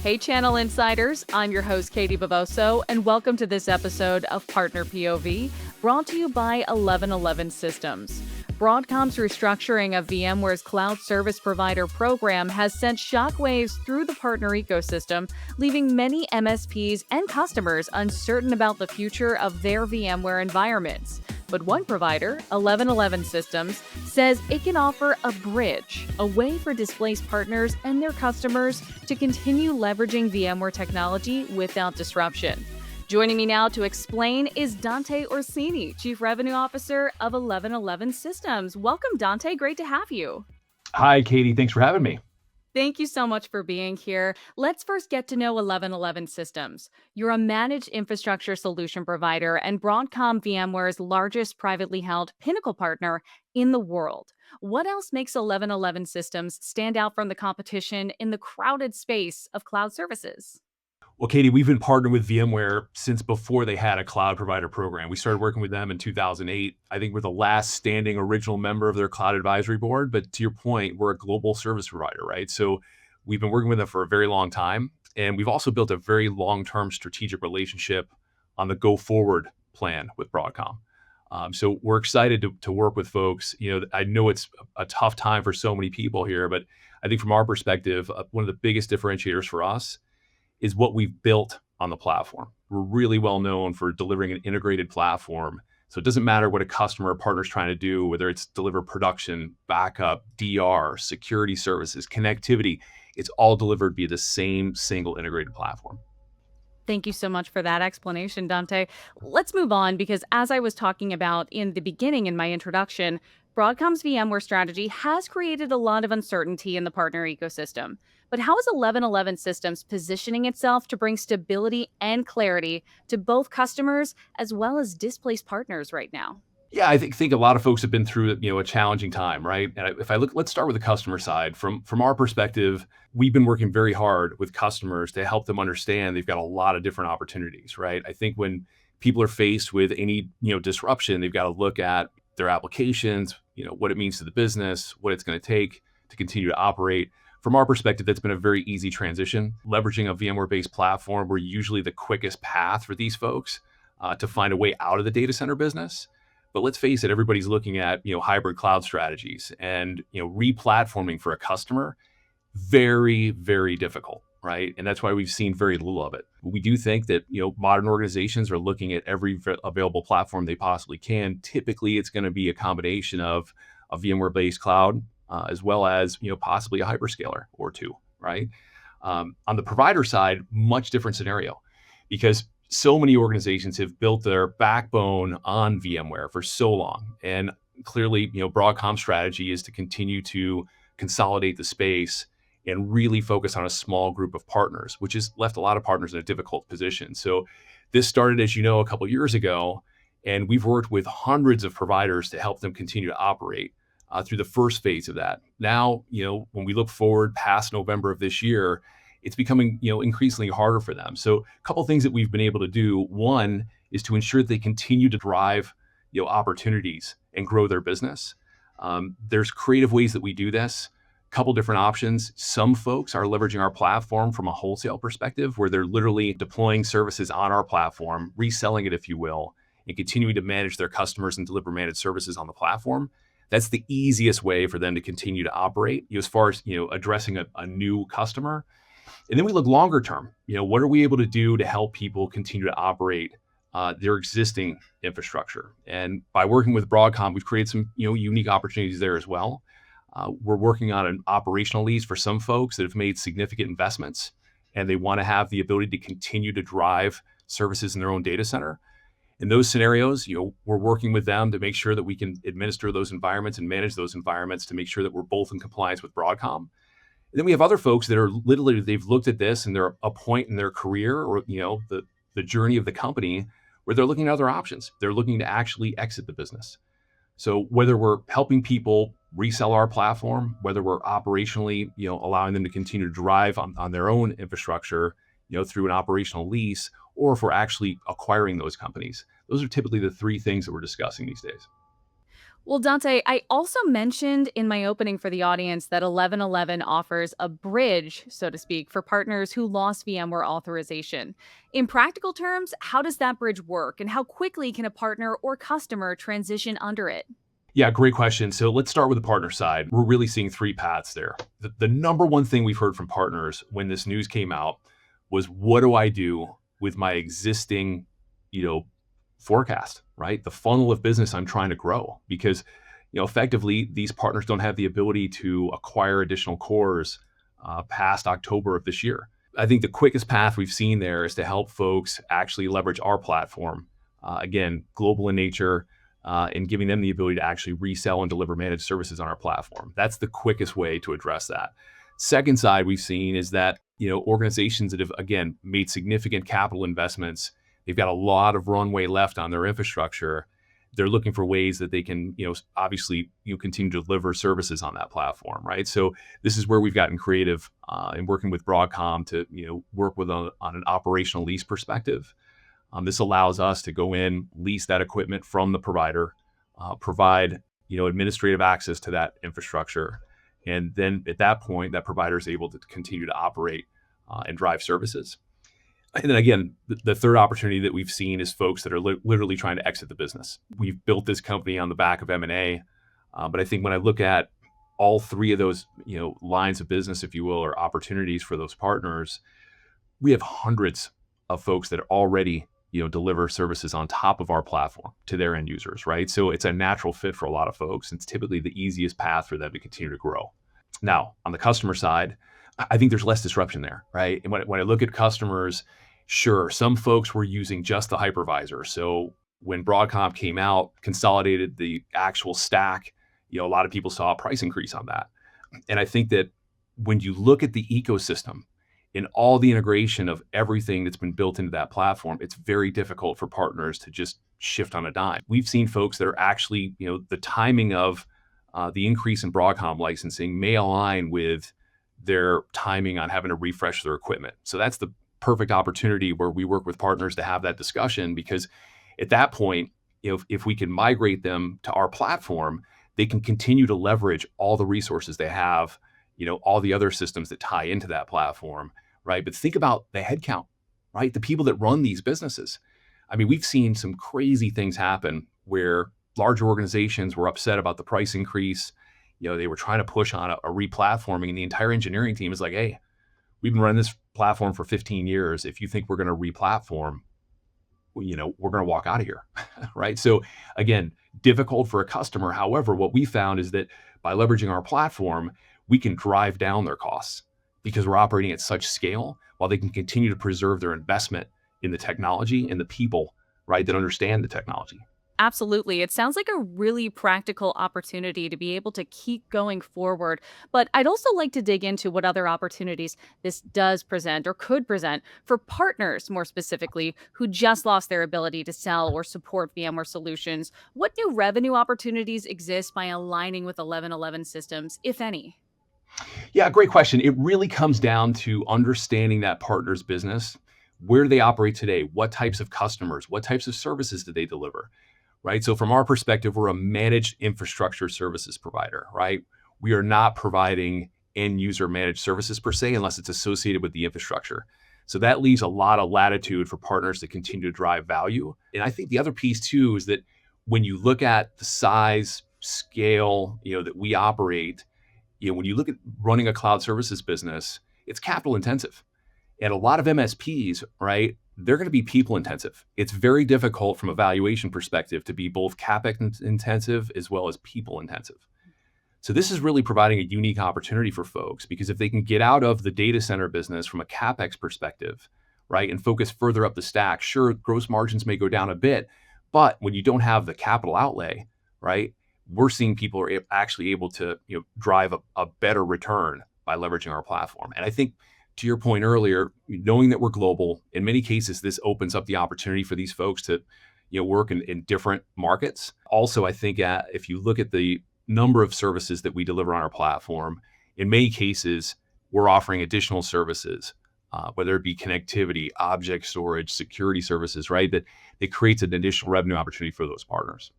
Hey, Channel Insiders. I'm your host, Katie Bavoso, and welcome to this episode of Partner POV, brought to you by 1111 Systems. Broadcom's restructuring of VMware's cloud service provider program has sent shockwaves through the partner ecosystem, leaving many MSPs and customers uncertain about the future of their VMware environments. But one provider, 1111 Systems, says it can offer a bridge, a way for displaced partners and their customers to continue leveraging VMware technology without disruption. Joining me now to explain is Dante Orsini, Chief Revenue Officer of 1111 Systems. Welcome, Dante. Great to have you. Hi, Katie. Thanks for having me. Thank you so much for being here. Let's first get to know 1111 Systems. You're a managed infrastructure solution provider and Broadcom VMware's largest privately held pinnacle partner in the world. What else makes 1111 Systems stand out from the competition in the crowded space of cloud services? Well, Katie, we've been partnered with VMware since before they had a cloud provider program. We started working with them in 2008. I think we're the last standing original member of their cloud advisory board. But to your point, we're a global service provider, right? So we've been working with them for a very long time. And we've also built a very long-term strategic relationship on the go-forward plan with Broadcom. So we're excited to work with folks. You know, I know it's a tough time for so many people here, but I think from our perspective, one of the biggest differentiators for us is what we've built on the platform. We're really well known for delivering an integrated platform. So it doesn't matter what a customer or partner is trying to do, whether it's deliver production, backup, DR, security services, connectivity, it's all delivered via the same single integrated platform. Thank you so much for that explanation, Dante. Let's move on because as I was talking about in the beginning in my introduction, Broadcom's VMware strategy has created a lot of uncertainty in the partner ecosystem. But how is 1111 Systems positioning itself to bring stability and clarity to both customers as well as displaced partners right now? Yeah, I think a lot of folks have been through, a challenging time, right? And if I look, let's start with the customer side. From our perspective, we've been working very hard with customers to help them understand they've got a lot of different opportunities, right? I think when people are faced with any, disruption, they've got to look at their applications, what it means to the business, what it's going to take to continue to operate. From our perspective, that's been a very easy transition. Leveraging a VMware-based platform, we're usually the quickest path for these folks to find a way out of the data center business. But let's face it, everybody's looking at hybrid cloud strategies and re-platforming for a customer, very, very difficult, right? And that's why we've seen very little of it. We do think that modern organizations are looking at every available platform they possibly can. Typically, it's going to be a combination of a VMware-based cloud as well as possibly a hyperscaler or two, right? On the provider side, much different scenario, because so many organizations have built their backbone on VMware for so long. And clearly, Broadcom's strategy is to continue to consolidate the space and really focus on a small group of partners, which has left a lot of partners in a difficult position. So this started, as you know, a couple of years ago, and we've worked with hundreds of providers to help them continue to operate through the first phase of that. Now, when we look forward past November of this year, it's becoming, increasingly harder for them. So a couple of things that we've been able to do. One is to ensure that they continue to drive, opportunities and grow their business. There's creative ways that we do this. A couple different options. Some folks are leveraging our platform from a wholesale perspective, where they're literally deploying services on our platform, reselling it, if you will, and continuing to manage their customers and deliver managed services on the platform. That's the easiest way for them to continue to operate, as far as addressing a new customer. And then we look longer term. What are we able to do to help people continue to operate their existing infrastructure? And by working with Broadcom, we've created some unique opportunities there as well. We're working on an operational lease for some folks that have made significant investments, and they want to have the ability to continue to drive services in their own data center. In those scenarios, we're working with them to make sure that we can administer those environments and manage those environments to make sure that we're both in compliance with Broadcom. And then we have other folks that are literally, they've looked at this and they're a point in their career or the journey of the company where they're looking at other options. They're looking to actually exit the business. So whether we're helping people resell our platform, whether we're operationally, allowing them to continue to drive on their own infrastructure, through an operational lease, or if we're actually acquiring those companies. Those are typically the three things that we're discussing these days. Well, Dante, I also mentioned in my opening for the audience that 1111 offers a bridge, so to speak, for partners who lost VMware authorization. In practical terms, how does that bridge work and how quickly can a partner or customer transition under it? Yeah, great question. So let's start with the partner side. We're really seeing three paths there. The number one thing we've heard from partners when this news came out was, what do I do with my existing, you know, forecast, right? The funnel of business I'm trying to grow, because, effectively these partners don't have the ability to acquire additional cores past October of this year. I think the quickest path we've seen there is to help folks actually leverage our platform. Again, global in nature, and giving them the ability to actually resell and deliver managed services on our platform. That's the quickest way to address that. Second side we've seen is that, organizations that have, again, made significant capital investments, they've got a lot of runway left on their infrastructure. They're looking for ways that they can, obviously, continue to deliver services on that platform, right? So this is where we've gotten creative in working with Broadcom to, work with on an operational lease perspective. This allows us to go in, lease that equipment from the provider, provide, administrative access to that infrastructure, and then at that point, that provider is able to continue to operate and drive services. And then again, the third opportunity that we've seen is folks that are literally trying to exit the business. We've built this company on the back of M&A, but I think when I look at all three of those, lines of business, if you will, or opportunities for those partners, we have hundreds of folks that already, deliver services on top of our platform to their end users, right? So it's a natural fit for a lot of folks. It's typically the easiest path for them to continue to grow. Now, on the customer side, I think there's less disruption there, right? And when I look at customers, sure, some folks were using just the hypervisor. So when Broadcom came out, consolidated the actual stack, a lot of people saw a price increase on that. And I think that when you look at the ecosystem in all the integration of everything that's been built into that platform, it's very difficult for partners to just shift on a dime. We've seen folks that are actually, the timing of the increase in Broadcom licensing may align with their timing on having to refresh their equipment. So that's the perfect opportunity where we work with partners to have that discussion, because at that point, if we can migrate them to our platform, they can continue to leverage all the resources they have, all the other systems that tie into that platform, right? But think about the headcount, right? The people that run these businesses. I mean, we've seen some crazy things happen where larger organizations were upset about the price increase. They were trying to push on a replatforming, and the entire engineering team is like, hey, we've been running this platform for 15 years. If you think we're going to replatform, we're going to walk out of here, right? So again, difficult for a customer. However, what we found is that by leveraging our platform, we can drive down their costs because we're operating at such scale, while they can continue to preserve their investment in the technology and the people, right, that understand the technology. Absolutely. It sounds like a really practical opportunity to be able to keep going forward. But I'd also like to dig into what other opportunities this does present or could present for partners, more specifically, who just lost their ability to sell or support VMware solutions. What new revenue opportunities exist by aligning with 1111 systems, if any? Yeah, great question. It really comes down to understanding that partner's business. Where do they operate today? What types of customers? What types of services do they deliver? Right? So from our perspective, we're a managed infrastructure services provider, right? We are not providing end user managed services per se, unless it's associated with the infrastructure. So that leaves a lot of latitude for partners to continue to drive value. And I think the other piece too is that when you look at the size, scale, that we operate, when you look at running a cloud services business, it's capital intensive. And a lot of MSPs, right, they're going to be people intensive. It's very difficult from a valuation perspective to be both CapEx intensive as well as people intensive. So this is really providing a unique opportunity for folks, because if they can get out of the data center business from a CapEx perspective, right, and focus further up the stack, sure, gross margins may go down a bit, but when you don't have the capital outlay, right, we're seeing people are actually able to drive a better return by leveraging our platform. And I think, to your point earlier, knowing that we're global, in many cases, this opens up the opportunity for these folks to work in different markets. Also, I think if you look at the number of services that we deliver on our platform, in many cases, we're offering additional services, whether it be connectivity, object storage, security services, right? That it creates an additional revenue opportunity for those partners.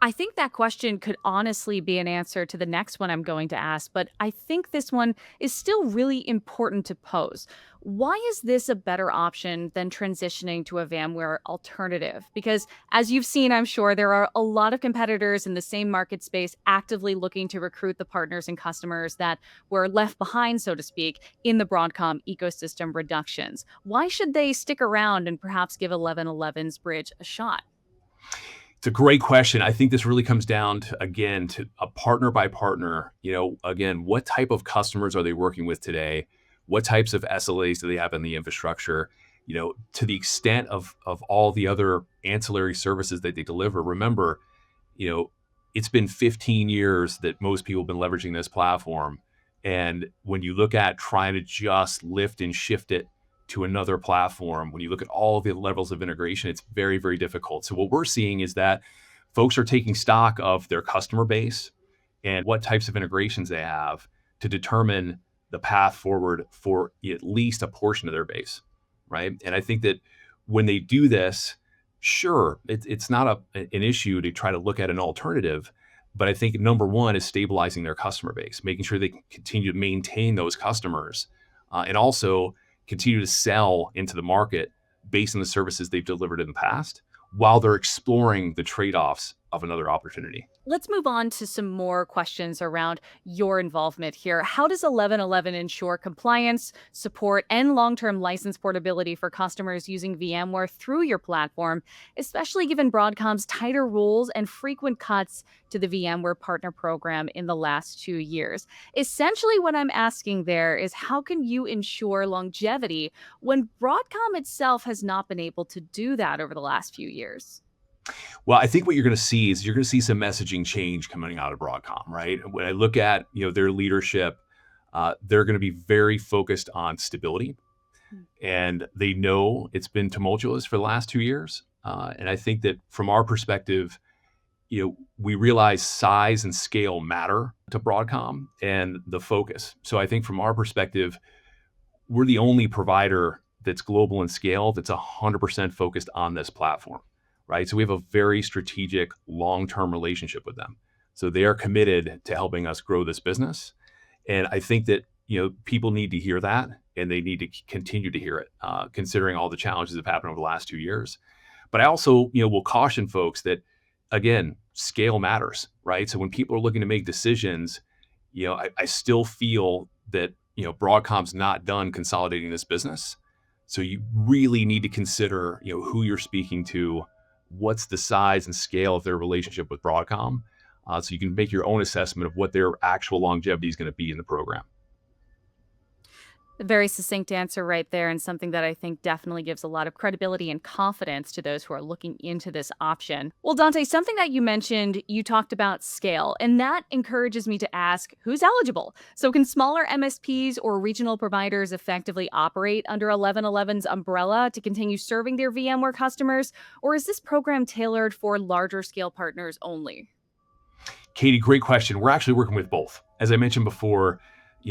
I think that question could honestly be an answer to the next one I'm going to ask, but I think this one is still really important to pose. Why is this a better option than transitioning to a VMware alternative? Because as you've seen, I'm sure there are a lot of competitors in the same market space actively looking to recruit the partners and customers that were left behind, so to speak, in the Broadcom ecosystem reductions. Why should they stick around and perhaps give 1111's bridge a shot? It's a great question. I think this really comes down to, again, to a partner by partner. Again, what type of customers are they working with today? What types of SLAs do they have in the infrastructure? To the extent of all the other ancillary services that they deliver. Remember, you know, it's been 15 years that most people have been leveraging this platform. And when you look at trying to just lift and shift it to another platform, when you look at all the levels of integration, it's very, very difficult. So what we're seeing is that folks are taking stock of their customer base and what types of integrations they have to determine the path forward for at least a portion of their base, right? And I think that when they do this, sure, it's not an issue to try to look at an alternative. But I think number one is stabilizing their customer base, making sure they can continue to maintain those customers, and also continue to sell into the market based on the services they've delivered in the past while they're exploring the trade-offs of another opportunity. Let's move on to some more questions around your involvement here. How does 1111 ensure compliance, support, and long term license portability for customers using VMware through your platform, especially given Broadcom's tighter rules and frequent cuts to the VMware partner program in the last 2 years? Essentially, what I'm asking there is how can you ensure longevity when Broadcom itself has not been able to do that over the last few years? Well, I think what you're going to see is you're going to see some messaging change coming out of Broadcom, right? When I look at their leadership, they're going to be very focused on stability, and they know it's been tumultuous for the last 2 years. And I think that from our perspective, we realize size and scale matter to Broadcom and the focus. So I think from our perspective, we're the only provider that's global in scale that's 100% focused on this platform, right? So we have a very strategic long-term relationship with them. So they are committed to helping us grow this business. And I think that, people need to hear that, and they need to continue to hear it, considering all the challenges that have happened over the last 2 years. But I also, will caution folks that, again, scale matters, right? So when people are looking to make decisions, I still feel that, Broadcom's not done consolidating this business. So you really need to consider, who you're speaking to, what's the size and scale of their relationship with Broadcom, so you can make your own assessment of what their actual longevity is going to be in the program. A very succinct answer right there, and something that I think definitely gives a lot of credibility and confidence to those who are looking into this option. Well, Dante, something that you mentioned, you talked about scale, and that encourages me to ask who's eligible. So, can smaller MSPs or regional providers effectively operate under 1111's umbrella to continue serving their VMware customers, or is this program tailored for larger scale partners only? Katie, great question. We're actually working with both. As I mentioned before,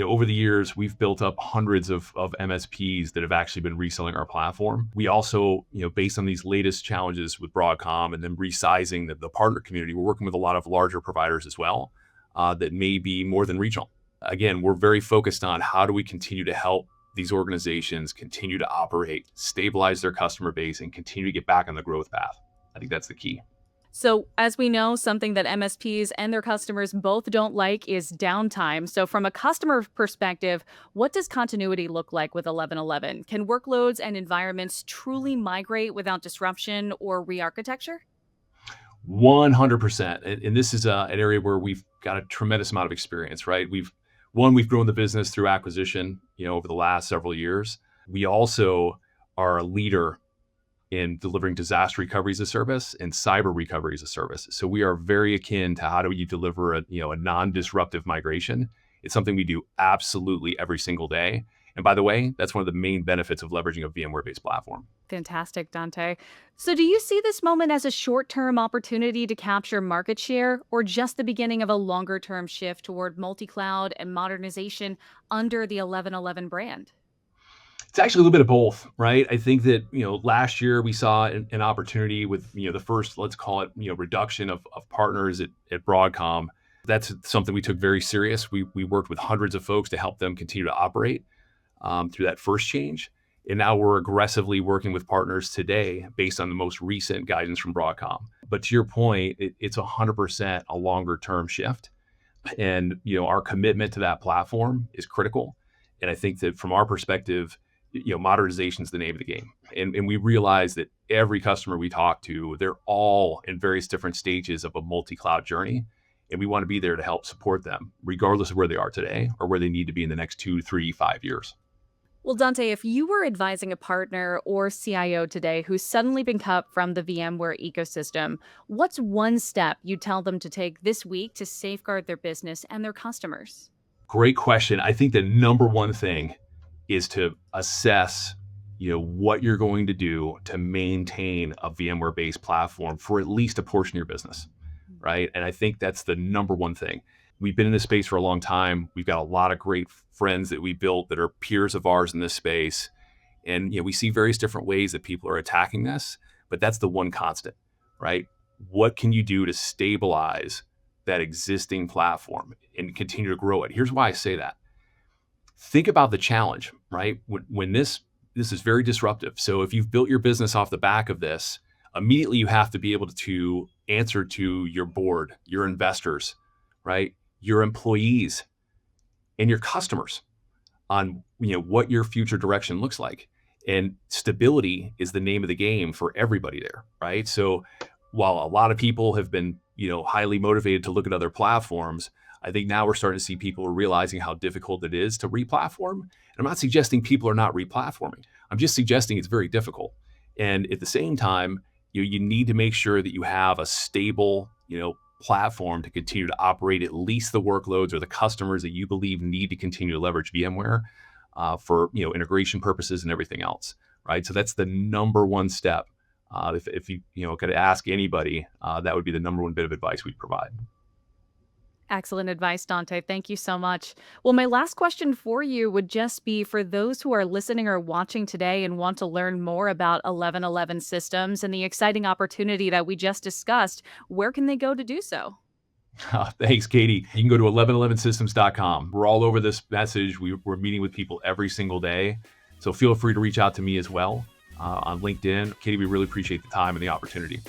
over the years, we've built up hundreds of MSPs that have actually been reselling our platform. We also, based on these latest challenges with Broadcom and then resizing the partner community, we're working with a lot of larger providers as well, that may be more than regional. Again, we're very focused on how do we continue to help these organizations continue to operate, stabilize their customer base, and continue to get back on the growth path. I think that's the key. So, as we know, something that MSPs and their customers both don't like is downtime. So, from a customer perspective, what does continuity look like with 1111? Can workloads and environments truly migrate without disruption or re-architecture? 100%. And this is an area where we've got a tremendous amount of experience, right? We've grown the business through acquisition, over the last several years. We also are a leader in delivering disaster recovery as a service and cyber recovery as a service. So we are very akin to how do you deliver a non-disruptive migration. It's something we do absolutely every single day. And by the way, that's one of the main benefits of leveraging a VMware-based platform. Fantastic, Dante. So, do you see this moment as a short term opportunity to capture market share or just the beginning of a longer term shift toward multi cloud and modernization under the 1111 brand? It's actually a little bit of both, right? I think that, last year we saw an opportunity with, the first, let's call it, reduction of partners at Broadcom. That's something we took very serious. We worked with hundreds of folks to help them continue to operate through that first change. And now we're aggressively working with partners today based on the most recent guidance from Broadcom. But to your point, it's 100% a longer term shift. And, our commitment to that platform is critical. And I think that from our perspective, modernization is the name of the game. And we realize that every customer we talk to, they're all in various different stages of a multi-cloud journey. And we want to be there to help support them, regardless of where they are today or where they need to be in the next 2, 3, 5 years. Well, Dante, if you were advising a partner or CIO today who's suddenly been cut from the VMware ecosystem, what's one step you tell them to take this week to safeguard their business and their customers? Great question. I think the number one thing is to assess, what you're going to do to maintain a VMware-based platform for at least a portion of your business, right? And I think that's the number one thing. We've been in this space for a long time. We've got a lot of great friends that we built that are peers of ours in this space. And we see various different ways that people are attacking this, but that's the one constant, right? What can you do to stabilize that existing platform and continue to grow it? Here's why I say that. Think about the challenge, right? When this is very disruptive. So if you've built your business off the back of this, immediately you have to be able to answer to your board, your investors, right? Your employees and your customers on what your future direction looks like. And stability is the name of the game for everybody there, right? So while a lot of people have been highly motivated to look at other platforms, I think now we're starting to see people realizing how difficult it is to re-platform. And I'm not suggesting people are not re-platforming. I'm just suggesting it's very difficult. And at the same time, you need to make sure that you have a stable platform to continue to operate at least the workloads or the customers that you believe need to continue to leverage VMware for integration purposes and everything else, right? So that's the number one step. If you could ask anybody, that would be the number one bit of advice we'd provide. Excellent advice, Dante. Thank you so much. Well, my last question for you would just be for those who are listening or watching today and want to learn more about 1111 Systems and the exciting opportunity that we just discussed, where can they go to do so? Thanks, Katie. You can go to 1111systems.com. We're all over this message. We're meeting with people every single day. So feel free to reach out to me as well on LinkedIn. Katie, we really appreciate the time and the opportunity.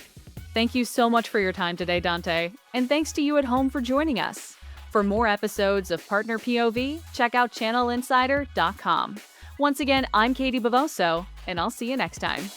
Thank you so much for your time today, Dante. And thanks to you at home for joining us. For more episodes of Partner POV, check out channelinsider.com. Once again, I'm Katie Bavoso, and I'll see you next time.